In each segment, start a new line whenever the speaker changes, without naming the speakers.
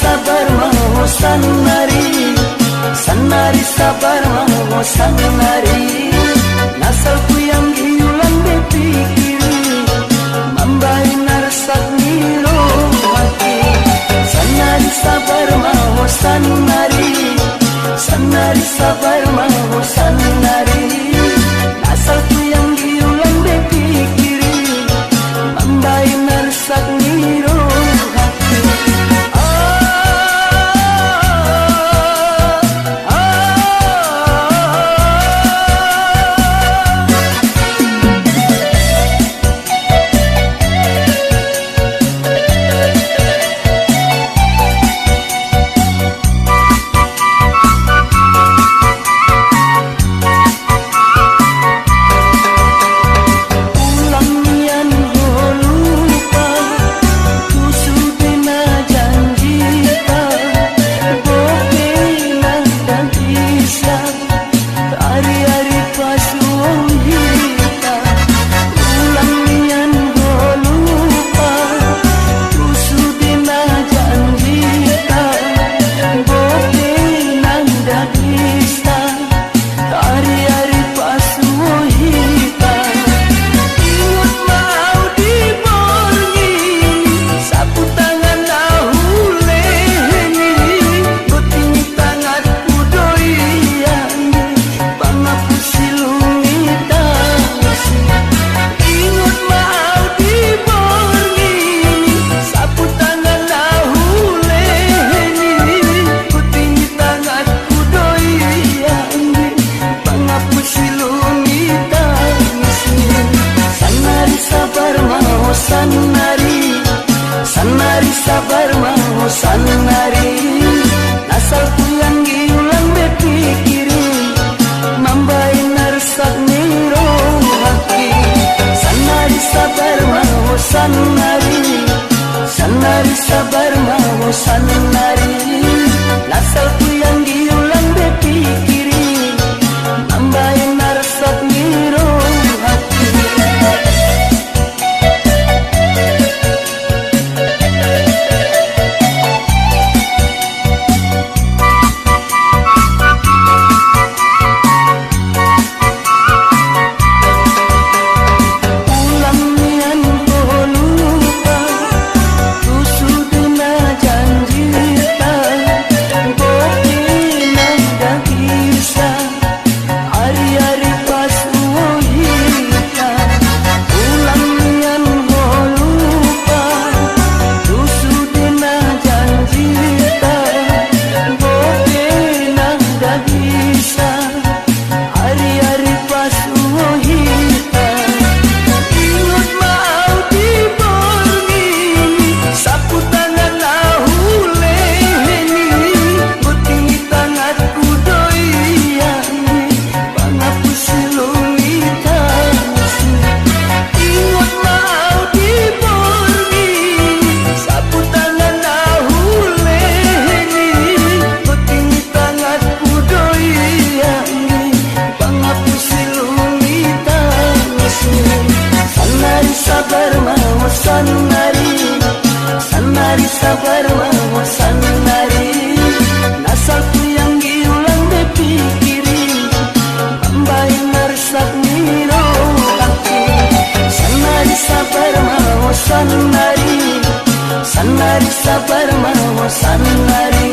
sabar mau sanari, sanari sabar mau sanari. Nasalku yang hilang dipikiri, mambai narsak niro hati. Sanari sabar mau sanari, sanari sabar mau sanari. Nasalku yang hilang dipikiri, mambai narsak niro hati. Sabar mau sanari, nasalku yang hilang dipikiri, mambai narsak niro hati. Sanari sabar mau sanari, sanari sabar mau sanari. Nasalku yang hilang dipikiri, mambai narsak niro hati. Sanari sabar mau sanari, nasalku yang hilang dipikiri, mambai narsak niro hati. Sanari sabar mau sanari, sanari sabar mau sanari.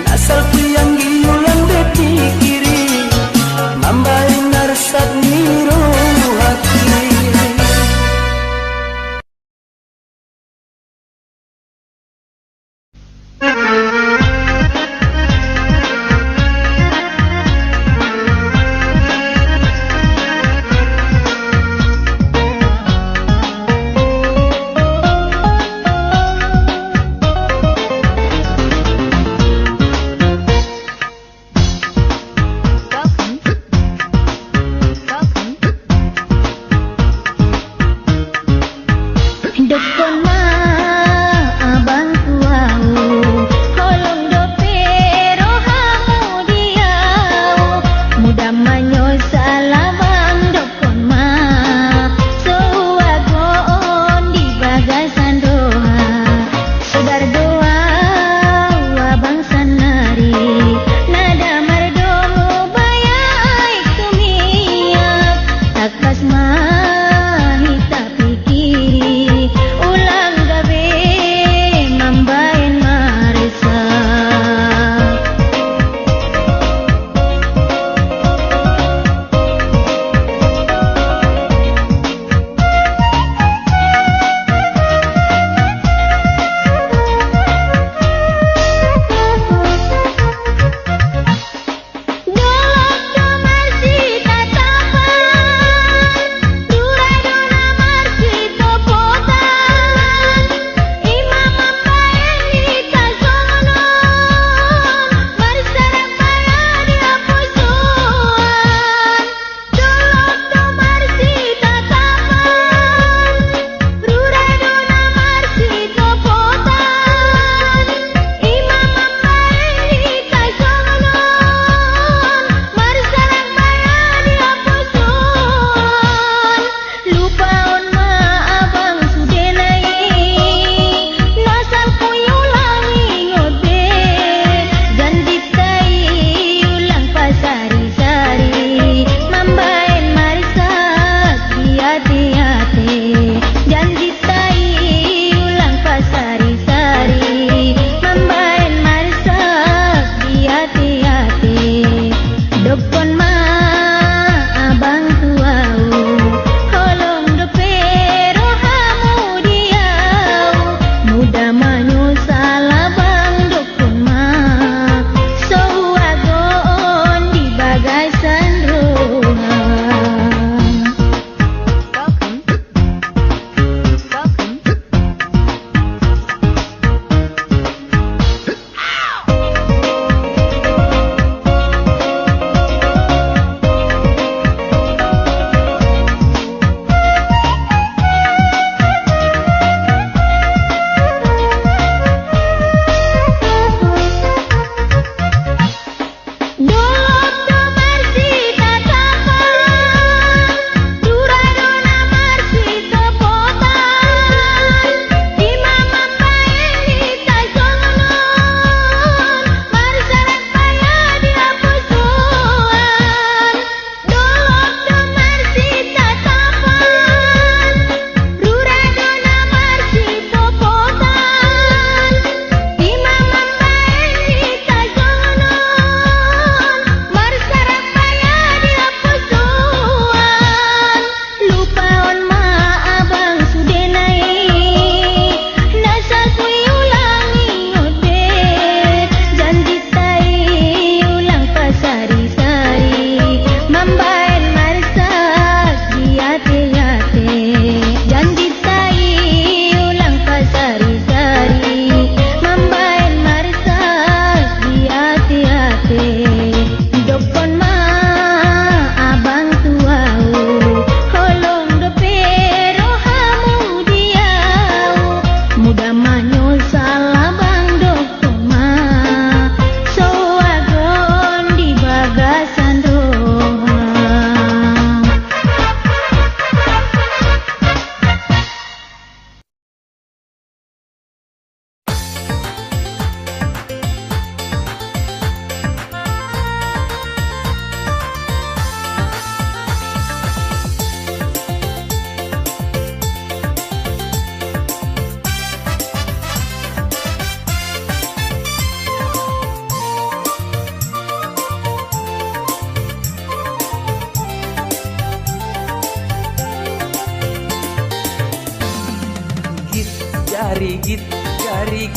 Nasalku yang hilang dipikiri, mambai narsak niro hati.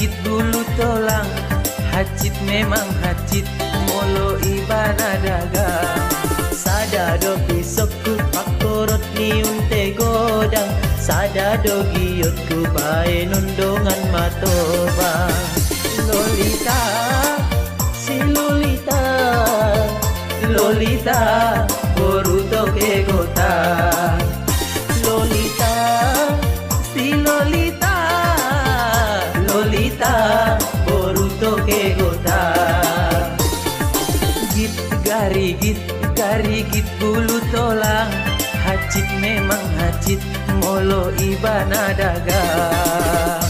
git bulu tolang, hacit memang hacit, molo ibana dagang. Sadado pisokku pakorot niun te godang, sadado giyotku bae nundongan matoba. Lolita, si Lolita, Lolita, boruto ke gota. Lolita, si Lolita, Lolita, boruto ke gota. Git gari git bulu tolang, hacit memang hacit, molo ibana dagang.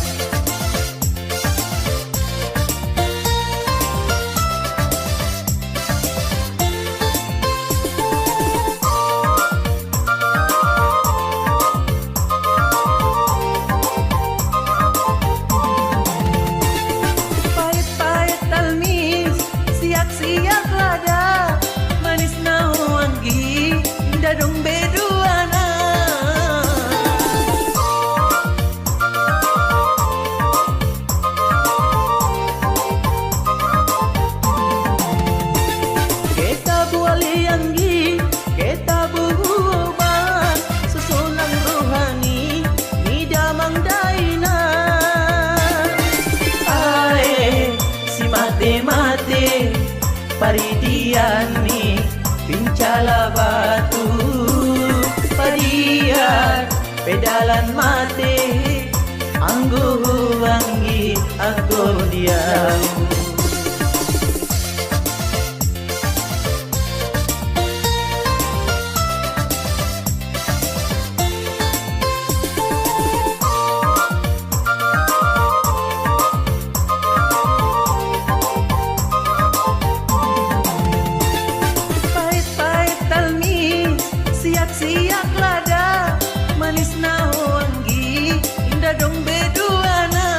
Pahit-pahit talmis, siak-siak lada, manis na wangi, indah dong beduana. Kita buali anggi, kita buhuban, susunan rohani, ni damang daina. Ae, si mate-mate, paridiani, pincala batu, padiar, pedalan mate, anggu wangi, aku diam. Pahit-pahit talmis, siak-siak lada, manis na wangi, indah dong beduana.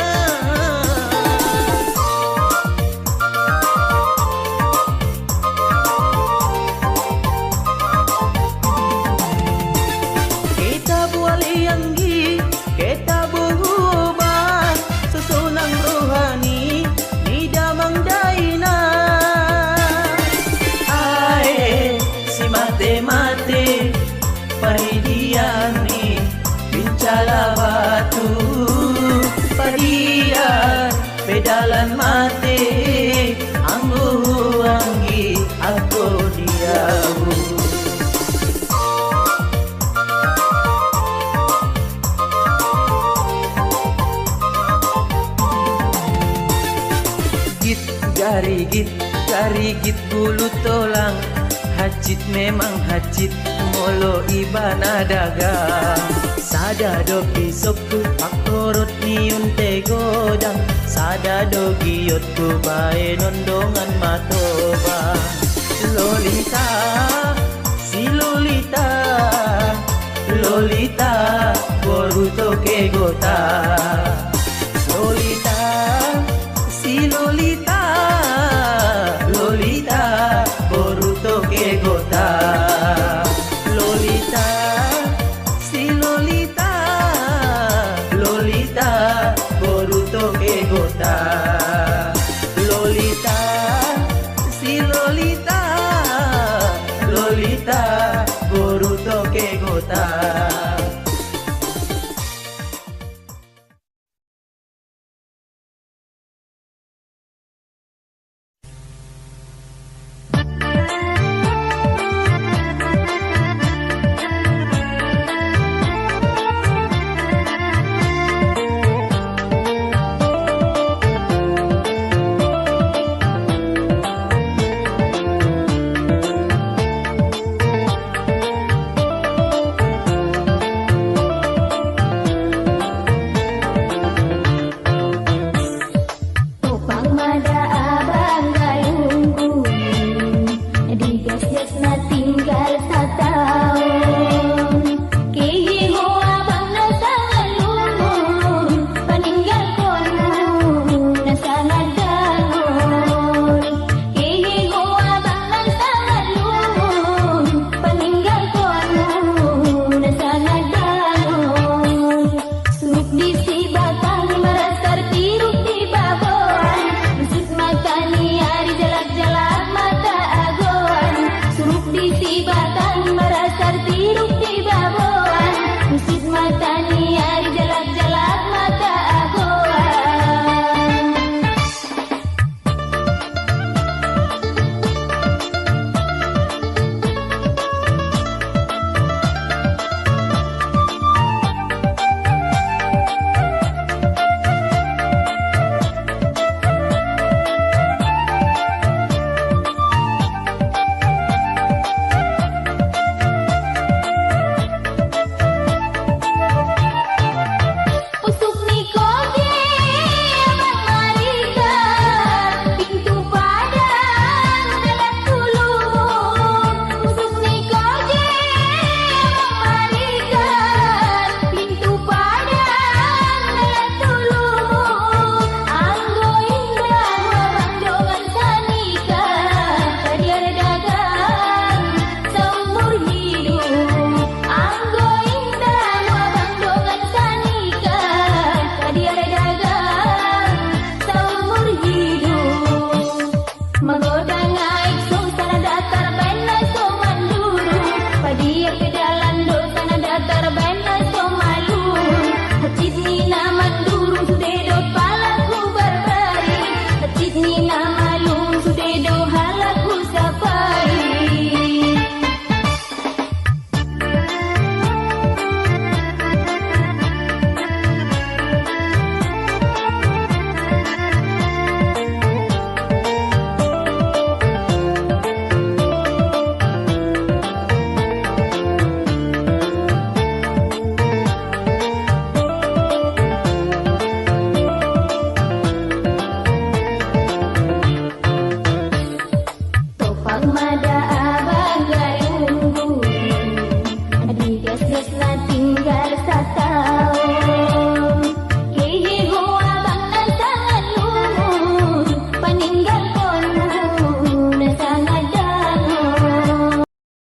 Kita buali anggi, kita buhuban, susunan rohani, ni damang daina. Ae, si mate-mate, paridiani, pincala batu, padiar, pedalan mate, anggu wangi, aku diam. Gari git bulu tolang, hacit memang hacit, molo ibana dagang. Sadado pisokku pakorot niun te godang, sadado giyotku bae nondongan matoba. Lolita, si Lolita, Lolita, boruto ke gota. Lolita, si Lolita, Lolita, boruto ke gota. Lolita, si Lolita, Lolita, boruto ke gota.